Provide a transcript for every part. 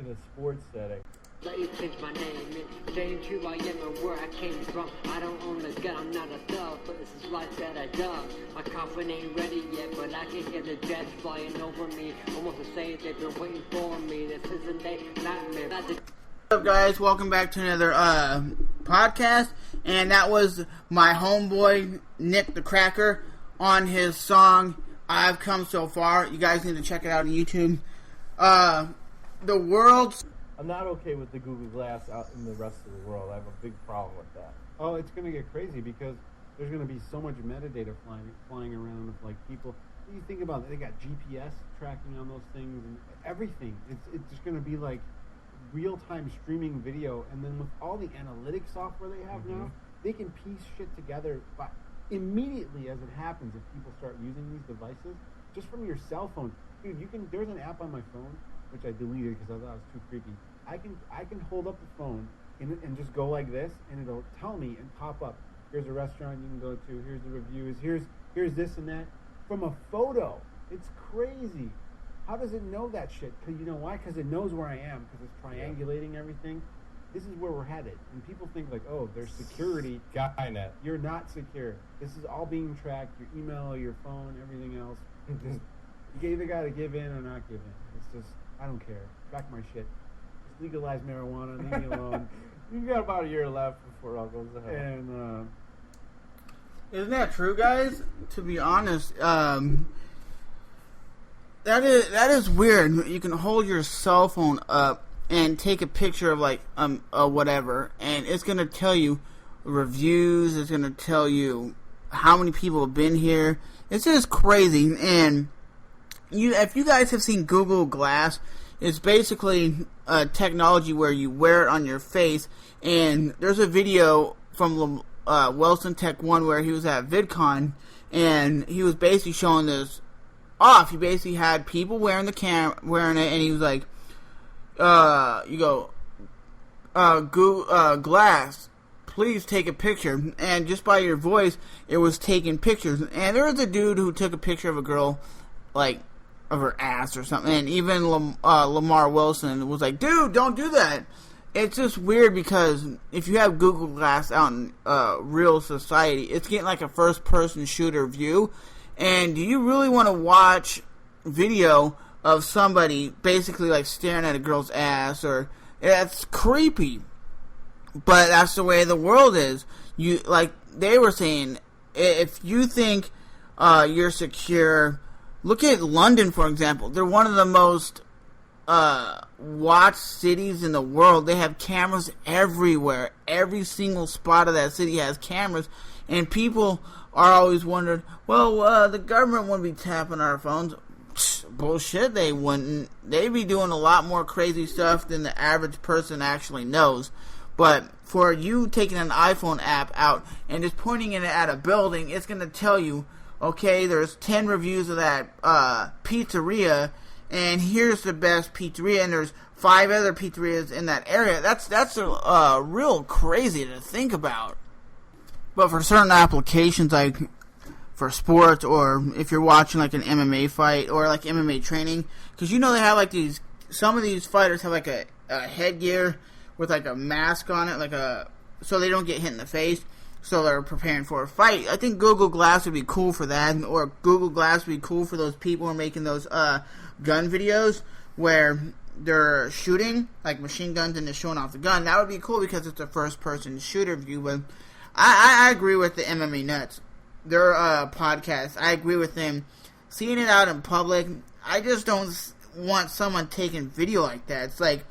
in a sports setting. Let you change my name, it changed who I am and where I came from. I don't own a gun, I'm not a thug, but this is life that I dug. My coffin ain't ready yet, but I can hear the jets flying over me. Almost to say that they're waiting for me. This isn't a nightmare. What's up, guys? Welcome back to another podcast. And that was my homeboy Nick the Cracker on his song I've Come So Far. You guys need to check it out on YouTube. The world's... I'm not okay with the Google Glass out in the rest of the world. I have a big problem with that. Oh, it's going to get crazy because there's going to be so much metadata flying around of like people. You think about it, they got GPS tracking on those things and everything. It's just going to be like real-time streaming video, and then with all the analytics software they have now, they can piece shit together immediately as it happens if people start using these devices just from your cell phone. Dude, there's an app on my phone which I deleted because I thought it was too creepy. I can hold up the phone and just go like this, and it'll tell me and pop up. Here's a restaurant you can go to. Here's the reviews. Here's this and that from a photo. It's crazy. How does it know that shit? Because you know why? Because it knows where I am. Because it's triangulating everything. This is where we're headed. And people think like, oh, there's security. Skynet. You're not secure. This is all being tracked. Your email, your phone, everything else. You either got to give in or not give in. It's just, I don't care. Back my shit. Just legalize marijuana. Leave me alone. You got about a year left before it all goes to hell. And Isn't that true, guys? To be honest, that is weird. You can hold your cell phone up and take a picture of like whatever, and it's gonna tell you reviews. It's gonna tell you how many people have been here. It's just crazy. And if you guys have seen Google Glass, it's basically a technology where you wear it on your face. And there's a video from Wilson Tech 1 where he was at VidCon, and he was basically showing this off. He basically had people wearing it, and he was like, Google Glass, please take a picture. And just by your voice, it was taking pictures. And there was a dude who took a picture of a girl, like, of her ass or something. And even Lamar Wilson was like, dude, don't do that. It's just weird because if you have Google Glass out in real society, it's getting like a first-person shooter view. And do you really want to watch video of somebody basically like staring at a girl's ass? Or that's creepy. But that's the way the world is. You, like they were saying, if you think you're secure, look at London, for example. They're one of the most watched cities in the world. They have cameras everywhere. Every single spot of that city has cameras. And people are always wondering, well, the government wouldn't be tapping our phones. Bullshit, they wouldn't. They'd be doing a lot more crazy stuff than the average person actually knows. But for you taking an iPhone app out and just pointing it at a building, it's going to tell you, okay, there's 10 reviews of that pizzeria, and here's the best pizzeria, and there's 5 other pizzerias in that area. That's real crazy to think about. But for certain applications, like for sports, or if you're watching like an MMA fight or like MMA training, because you know they have like these, some of these fighters have like a headgear with like a mask on it, so they don't get hit in the face. So they're preparing for a fight. I think Google Glass would be cool for that, or Google Glass would be cool for those people who are making those gun videos where they're shooting like machine guns and they're showing off the gun. That would be cool because it's a first-person shooter view. But I agree with the MMA Nuts. Their podcast, I agree with them. Seeing it out in public, I just don't want someone taking video like that. It's like,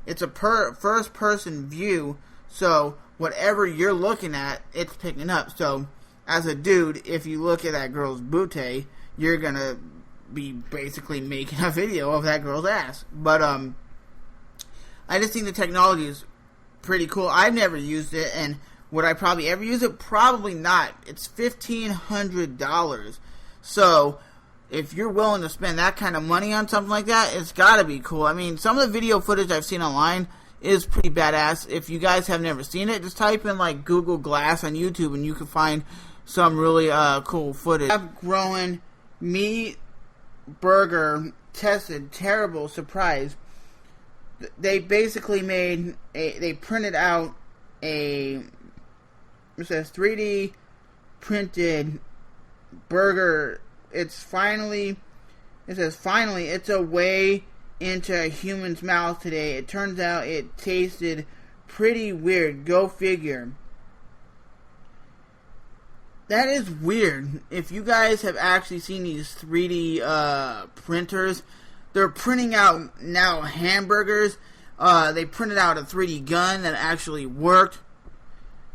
it's a first-person view, so whatever you're looking at, it's picking up. So, as a dude, if you look at that girl's booty, you're gonna be basically making a video of that girl's ass. But, I just think the technology is pretty cool. I've never used it, and would I probably ever use it? Probably not. It's $1,500. So, if you're willing to spend that kind of money on something like that, it's gotta be cool. I mean, some of the video footage I've seen online is pretty badass. If you guys have never seen it, just type in like Google Glass on YouTube and you can find some really cool footage. Growing meat burger tested, terrible surprise. they basically they printed out it says 3D printed burger. It says finally it's a way into a human's mouth today. It turns out it tasted pretty weird. Go figure. That is weird. If you guys have actually seen these 3D printers, they're printing out now hamburgers. They printed out a 3D gun that actually worked.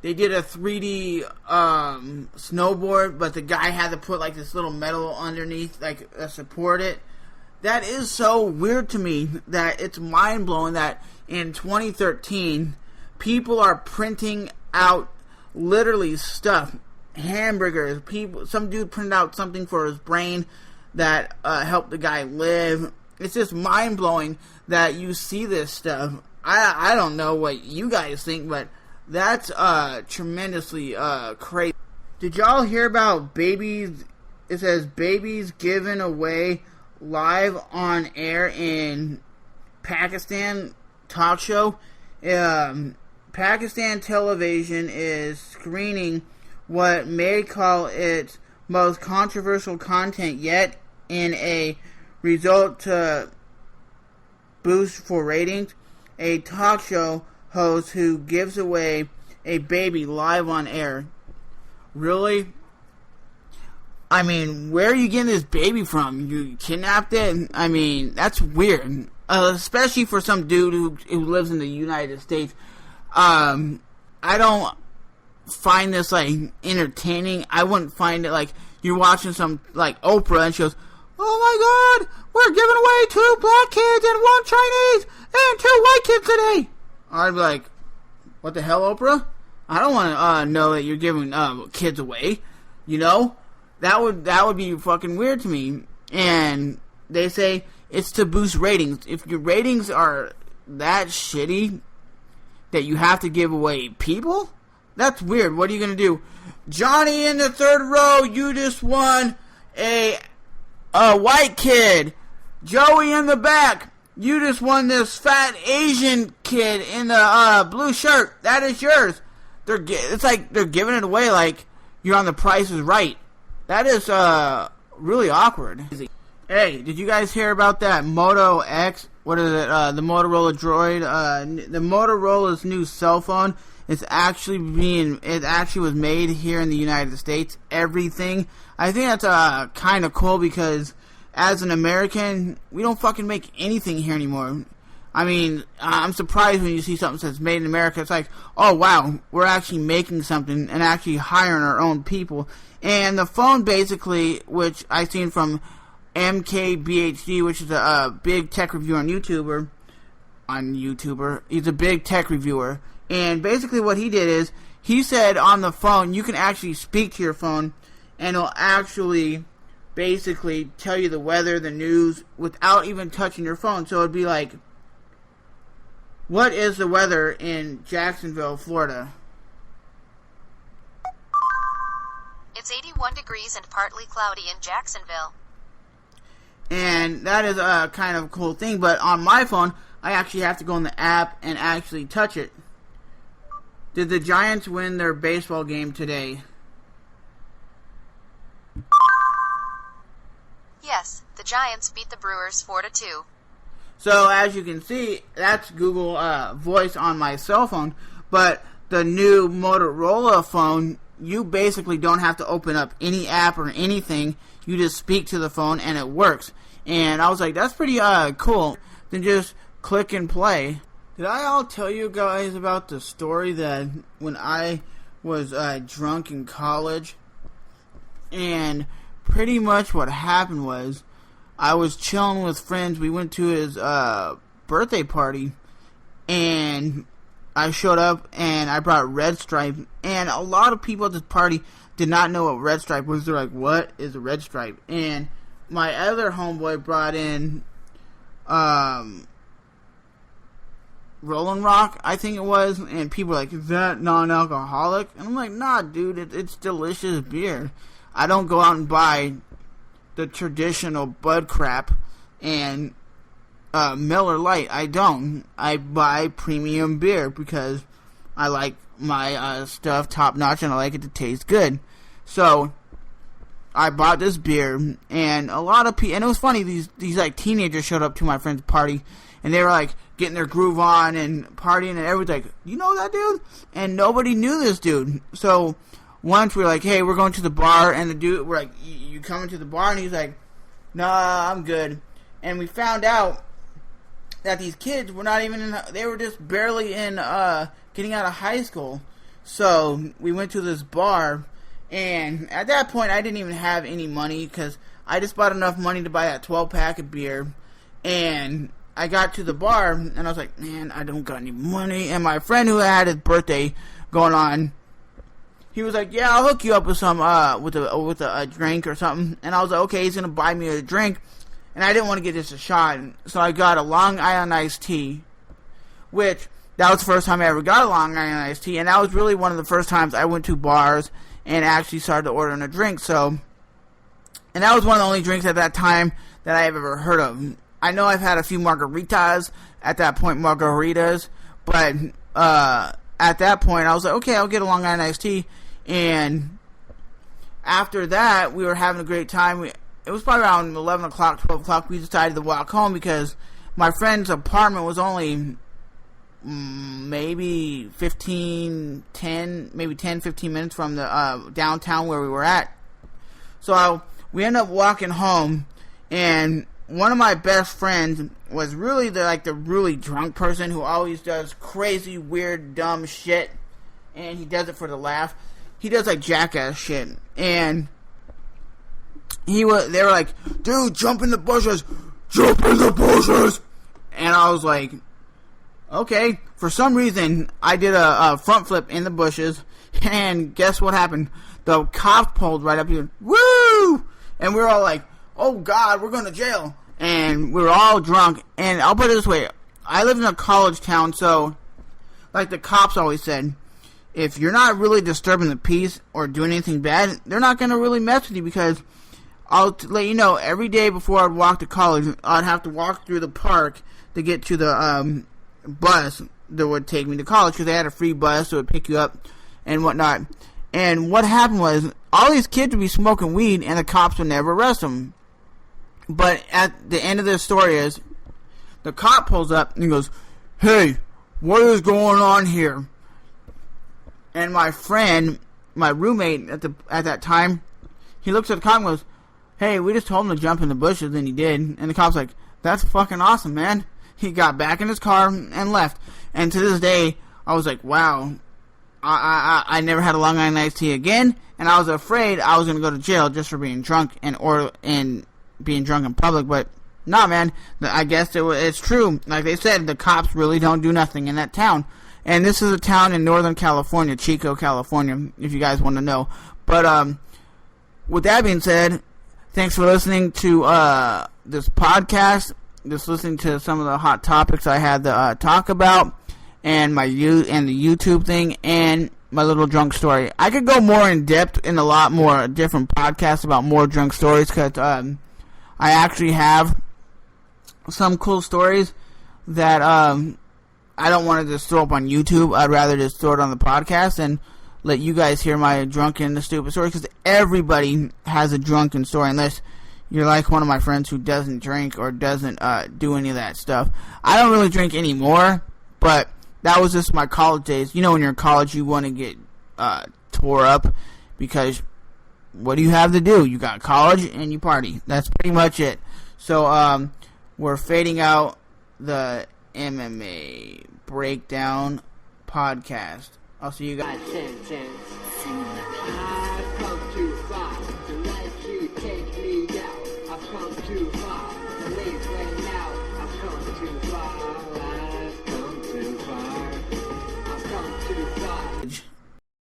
They did a 3D snowboard, but the guy had to put like this little metal underneath, like support it. That is so weird to me that it's mind blowing that in 2013 people are printing out literally stuff, hamburgers. Some dude printed out something for his brain that helped the guy live. It's just mind blowing that you see this stuff. I don't know what you guys think, but that's tremendously crazy. Did y'all hear about babies? It says babies given away live on air in Pakistan talk show. Pakistan television is screening what may call its most controversial content yet in a result to boost for ratings. A talk show host who gives away a baby live on air. Really? I mean, where are you getting this baby from? You kidnapped it? I mean, that's weird. Especially for some dude who lives in the United States. I don't find this, like, entertaining. I wouldn't find it, like, you're watching some, like, Oprah and she goes, oh my God, we're giving away 2 black kids and 1 Chinese and 2 white kids today. I'd be like, what the hell, Oprah? I don't want to know that you're giving kids away. You know? That would be fucking weird to me. And they say it's to boost ratings. If your ratings are that shitty that you have to give away people, that's weird. What are you going to do? Johnny in the 3rd row, you just won a white kid. Joey in the back, you just won this fat Asian kid in the blue shirt. That is yours. It's like they're giving it away like you're on The Price is Right. That is really awkward. Hey, did you guys hear about that Moto X? What is it? The Motorola Droid. The Motorola's new cell phone. It actually was made here in the United States. Everything. I think that's kind of cool because as an American, we don't fucking make anything here anymore. I mean, I'm surprised when you see something that's made in America. It's like, oh wow, we're actually making something and actually hiring our own people. And the phone basically, which I seen from MKBHD, which is a big tech reviewer on YouTuber. He's a big tech reviewer. And basically what he did is, he said on the phone, you can actually speak to your phone, and it'll actually basically tell you the weather, the news, without even touching your phone. So it'd be like, what is the weather in Jacksonville, Florida? It's 81 degrees and partly cloudy in Jacksonville. And that is a kind of cool thing, but on my phone, I actually have to go in the app and actually touch it. Did the Giants win their baseball game today? Yes, the Giants beat the Brewers 4-2. So as you can see, that's Google Voice on my cell phone, but the new Motorola phone, you basically don't have to open up any app or anything. You just speak to the phone and it works. And I was like, that's pretty cool. Then just click and play. Did I all tell you guys about the story that when I was drunk in college? And pretty much what happened was, I was chilling with friends. We went to his birthday party, and I showed up, and I brought Red Stripe. And a lot of people at this party did not know what Red Stripe was. They're like, what is a Red Stripe? And my other homeboy brought in Rolling Rock, I think it was, and people were like, is that non-alcoholic? And I'm like, nah, dude, it's delicious beer. I don't go out and buy the traditional Bud crap, and Miller Lite. I don't. I buy premium beer because I like my stuff top notch and I like it to taste good. So I bought this beer, and a lot of people, and it was funny, these like teenagers showed up to my friend's party, and they were like getting their groove on and partying, and everybody's like, you know that dude? And nobody knew this dude. So once we were like, hey, we're going to the bar, and the dude, we're like, you coming to the bar? And he's like, nah, I'm good. And we found out that these kids were not even they were just barely in getting out of high school. So we went to this bar, and at that point I didn't even have any money because I just bought enough money to buy that 12-pack of beer. And I got to the bar, and I was like, man, I don't got any money. And my friend who had his birthday going on, he was like, yeah, I'll hook you up with some with a drink or something. And I was like, okay, he's gonna buy me a drink. And I didn't want to get just a shot, so I got a Long Island iced tea, which, that was the first time I ever got a Long Island iced tea, and that was really one of the first times I went to bars and actually started ordering a drink, and that was one of the only drinks at that time that I have ever heard of. I know I've had a few margaritas, at that point, but at that point, I was like, okay, I'll get a Long Island iced tea, and after that, we were having a great time. It was probably around 11 o'clock, 12 o'clock, we decided to walk home because my friend's apartment was only maybe 15 minutes from the downtown where we were at. So we ended up walking home, and one of my best friends was really the really drunk person who always does crazy, weird, dumb shit, and he does it for the laugh. He does like jackass shit, and they were like, dude, jump in the bushes, and I was like, okay. For some reason, I did a front flip in the bushes, and guess what happened? The cops pulled right up here, woo! And we were all like, oh God, we're going to jail. And we were all drunk, and I'll put it this way, I live in a college town, so, like the cops always said, if you're not really disturbing the peace or doing anything bad, they're not going to really mess with you, because I'll let you know, every day before I'd walk to college, I'd have to walk through the park to get to the bus that would take me to college, because they had a free bus that would pick you up and whatnot. And what happened was, all these kids would be smoking weed, and the cops would never arrest them. But at the end of this story is, the cop pulls up and he goes, hey, what is going on here? And my friend, my roommate at that time, he looks at the cop and goes, hey, we just told him to jump in the bushes, and he did. And the cop's like, that's fucking awesome, man. He got back in his car and left. And to this day, I was like, wow, I never had a Long Island iced tea again. And I was afraid I was going to go to jail just for being drunk and being drunk in public. But nah, man, I guess it's true. Like they said, the cops really don't do nothing in that town. And this is a town in Northern California, Chico, California, if you guys want to know. But with that being said, thanks for listening to this podcast. Just listening to some of the hot topics I had to talk about, and the YouTube thing, and my little drunk story. I could go more in depth in a lot more different podcasts about more drunk stories, because I actually have some cool stories that I don't want to just throw up on YouTube. I'd rather just throw it on the podcast and let you guys hear my drunken, stupid story, because everybody has a drunken story, unless you're like one of my friends who doesn't drink or doesn't do any of that stuff. I don't really drink anymore, but that was just my college days. You know, when you're in college, you want to get tore up, because what do you have to do? You got college and you party. That's pretty much it. So we're fading out the MMA Breakdown podcast. I'll see you guys. I've come too far to let you take me out. I've come too far to leave right now. I've come too far.